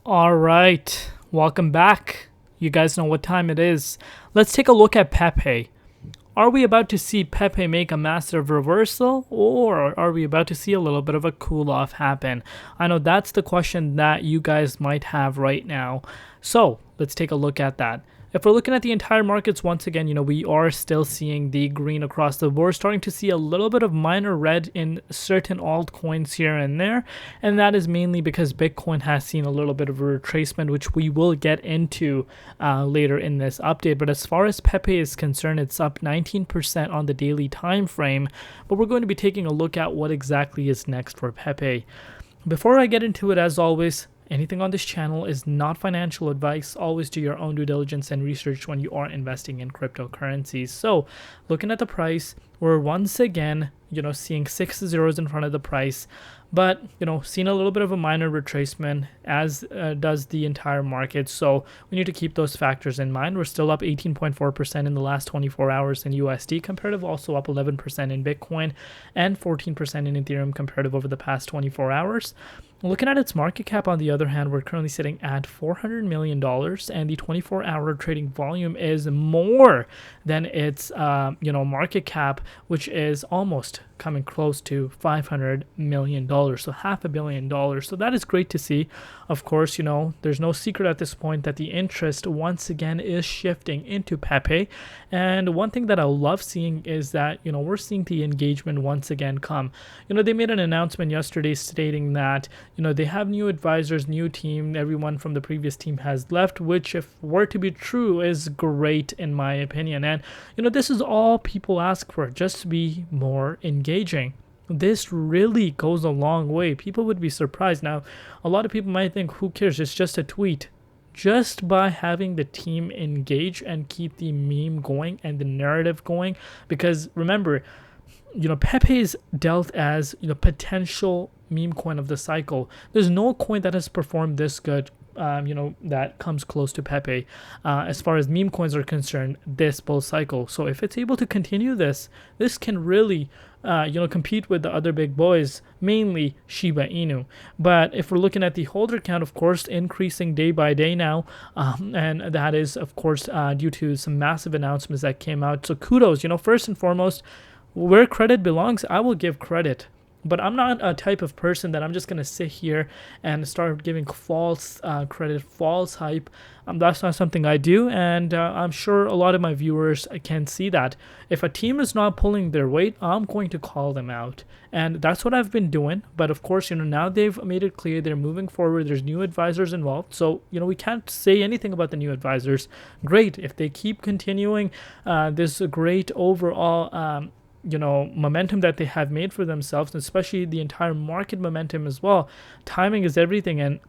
All right, welcome back. You guys know what time it is. Let's take a look at Pepe. Are we about to see Pepe make a massive reversal, or are we about to see a little bit of a cool off happen? I know that's the question that you guys might have right now. So let's take a look at that. If we're looking at the entire markets, once again, we are still seeing the green across the board, starting to see a little bit of minor red in certain altcoins here and there. And that is mainly because Bitcoin has seen a little bit of a retracement, which we will get into later in this update. But as far as Pepe is concerned, it's up 19% on the daily time frame. But we're going to be taking a look at what exactly is next for Pepe. Before I get into it, as always, anything on this channel is not financial advice. Always do your own due diligence and research when you are investing in cryptocurrencies. So looking at the price, we're once again, seeing 6 zeros in front of the price, but, seeing a little bit of a minor retracement, as does the entire market. So we need to keep those factors in mind. We're still up 18.4% in the last 24 hours in USD comparative, also up 11% in Bitcoin and 14% in Ethereum comparative over the past 24 hours. Looking at its market cap, on the other hand, we're currently sitting at $400 million, and the 24-hour trading volume is more than its, market cap, which is almost coming close to $500 million, so $500 million. So that is great to see. Of course, there's no secret at this point that the interest once again is shifting into Pepe. And one thing that I love seeing is that, we're seeing the engagement once again come. They made an announcement yesterday stating that, they have new advisors, new team, everyone from the previous team has left, which, if were to be true, is great in my opinion. And, this is all people ask for, just to be more engaging. This really goes a long way. People would be surprised. Now, a lot of people might think, who cares? It's just a tweet. Just by having the team engage and keep the meme going and the narrative going, because remember, Pepe is dealt as potential meme coin of the cycle. There's no coin that has performed this good, that comes close to Pepe as far as meme coins are concerned this bull cycle. So if it's able to continue this can really compete with the other big boys, mainly Shiba Inu. But if we're looking at the holder count, of course, increasing day by day now, and that is, of course, due to some massive announcements that came out. So kudos, first and foremost, where credit belongs, I will give credit. But I'm not a type of person that I'm just going to sit here and start giving false credit, false hype. That's not something I do, and I'm sure a lot of my viewers can see that. If a team is not pulling their weight, I'm going to call them out. And that's what I've been doing. But of course, now they've made it clear they're moving forward. There's new advisors involved. So, we can't say anything about the new advisors. Great. If they keep continuing this great overall momentum that they have made for themselves, especially the entire market momentum as well. Timing is everything, and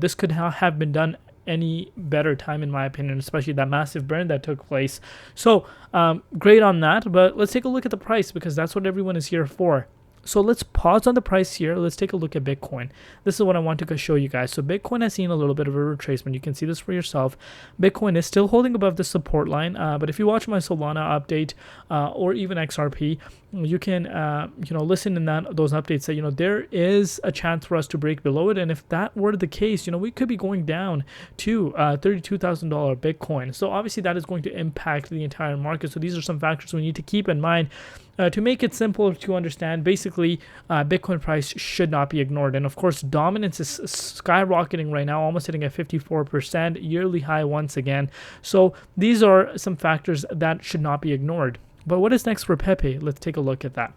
this could have been done any better time, in my opinion, especially that massive burn that took place. So great on that, but let's take a look at the price, because that's what everyone is here for. So let's pause on the price here. Let's take a look at Bitcoin. This is what I want to show you guys. So Bitcoin has seen a little bit of a retracement. You can see this for yourself. Bitcoin is still holding above the support line. But if you watch my Solana update or even XRP, you can listen in those updates that there is a chance for us to break below it. And if that were the case, we could be going down to $32,000 Bitcoin. So obviously that is going to impact the entire market. So these are some factors we need to keep in mind. To make it simple to understand, basically, Bitcoin price should not be ignored. And of course, dominance is skyrocketing right now, almost hitting at 54%, yearly high once again. So these are some factors that should not be ignored. But what is next for Pepe? Let's take a look at that.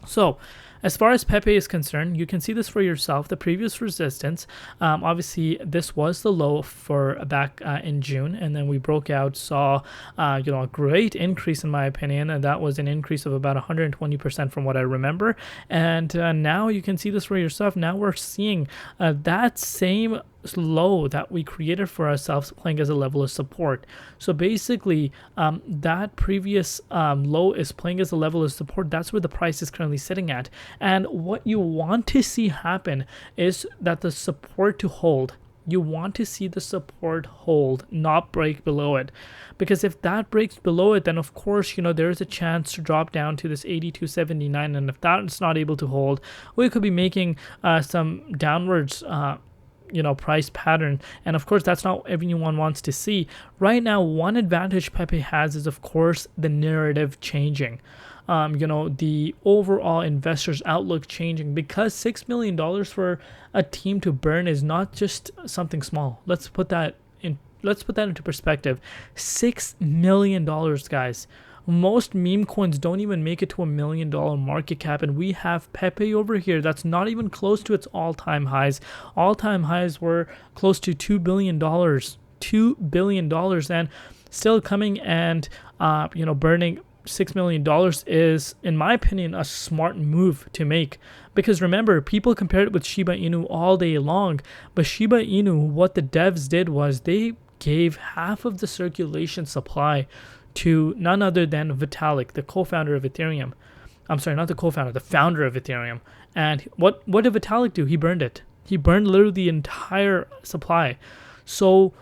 So as far as Pepe is concerned, you can see this for yourself. The previous resistance, obviously this was the low for back in June, and then we broke out, saw a great increase in my opinion, and that was an increase of about 120% from what I remember. And now you can see this for yourself. Now we're seeing that same low that we created for ourselves playing as a level of support. So basically that previous low is playing as a level of support. That's where the price is currently sitting at. And what you want to see happen is that the support to hold. You want to see the support hold, not break below it. Because if that breaks below it, then of course, there is a chance to drop down to this 82.79. And if that's not able to hold, we could be making some downwards price pattern, and of course that's not what everyone wants to see right now. One advantage Pepe has is, of course, the narrative changing. The overall investors' outlook changing, because $6 million for a team to burn is not just something small. Let's put that into perspective. $6 million, guys. Most meme coins don't even make it to $1 million market cap, and we have Pepe over here that's not even close to its all-time highs. All-time highs were close to $2 billion. $2 billion, and still coming and burning $6 million is, in my opinion, a smart move to make. Because remember, people compared it with Shiba Inu all day long, but Shiba Inu, what the devs did was they gave half of the circulation supply to none other than Vitalik, the co-founder of Ethereum. I'm sorry, not the co-founder, the founder of Ethereum. And what did Vitalik do? He burned it. He burned literally the entire supply. So,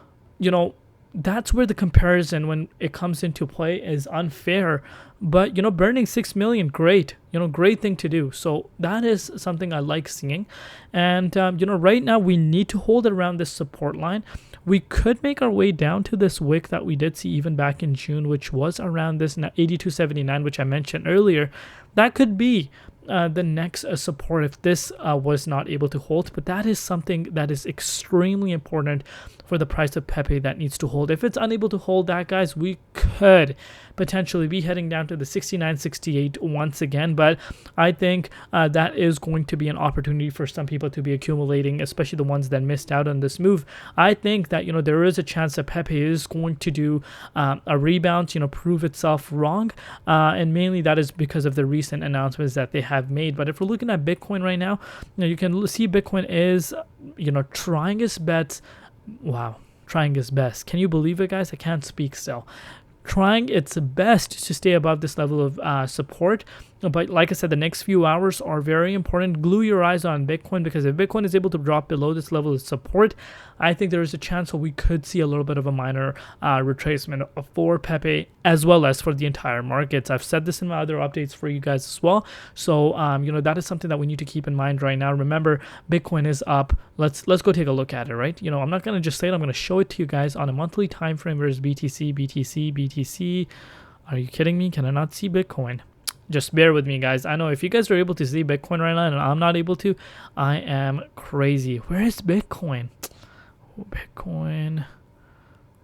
that's where the comparison, when it comes into play, is unfair. But burning 6 million, great, great thing to do. So that is something I like seeing. And right now we need to hold it around this support line. We could make our way down to this wick that we did see even back in June, which was around this 82.79, which I mentioned earlier. That could be the next support if this was not able to hold. But that is something that is extremely important for the price of Pepe that needs to hold. If it's unable to hold that, guys, we could potentially be heading down to the 69.68 once again. But I think that is going to be an opportunity for some people to be accumulating, especially the ones that missed out on this move. I think that there is a chance that Pepe is going to do a rebound, prove itself wrong, and mainly that is because of the recent announcements that they have made. But if we're looking at Bitcoin right now, you can see Bitcoin is trying its best. Wow, trying its best. Can you believe it, guys? I can't speak still. Trying its best to stay above this level of support. But like I said, the next few hours are very important. Glue your eyes on Bitcoin, because if Bitcoin is able to drop below this level of support, I think there is a chance that we could see a little bit of a minor retracement for Pepe as well as for the entire markets. I've said this in my other updates for you guys as well. So that is something that we need to keep in mind right now. Remember, Bitcoin is up. Let's go take a look at it, right? I'm not gonna just say it. I'm gonna show it to you guys on a monthly time frame. Where's BTC? Are you kidding me? Can I not see Bitcoin? Just bear with me, guys. I know if you guys are able to see Bitcoin right now and I'm not able to, I am crazy. Where is Bitcoin? Bitcoin.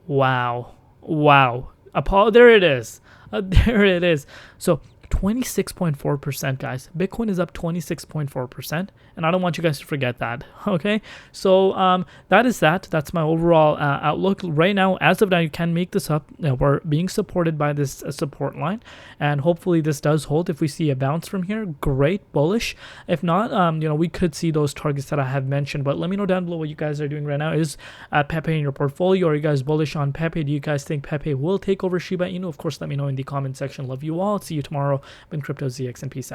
Wow. There it is. There it is. So 26.4%, guys. Bitcoin is up 26.4%, and I don't want you guys to forget that. Okay, so that's my overall outlook right now. As of now, you can make this up. We're being supported by this support line, and hopefully this does hold. If we see a bounce from here, great, bullish. If not, we could see those targets that I have mentioned. But let me know down below what you guys are doing right now. Is Pepe in your portfolio? Are you guys bullish on Pepe? Do you guys think Pepe will take over Shiba Inu? Of course, let me know in the comment section. Love you all. See you tomorrow. Been Crypto ZX, and peace out.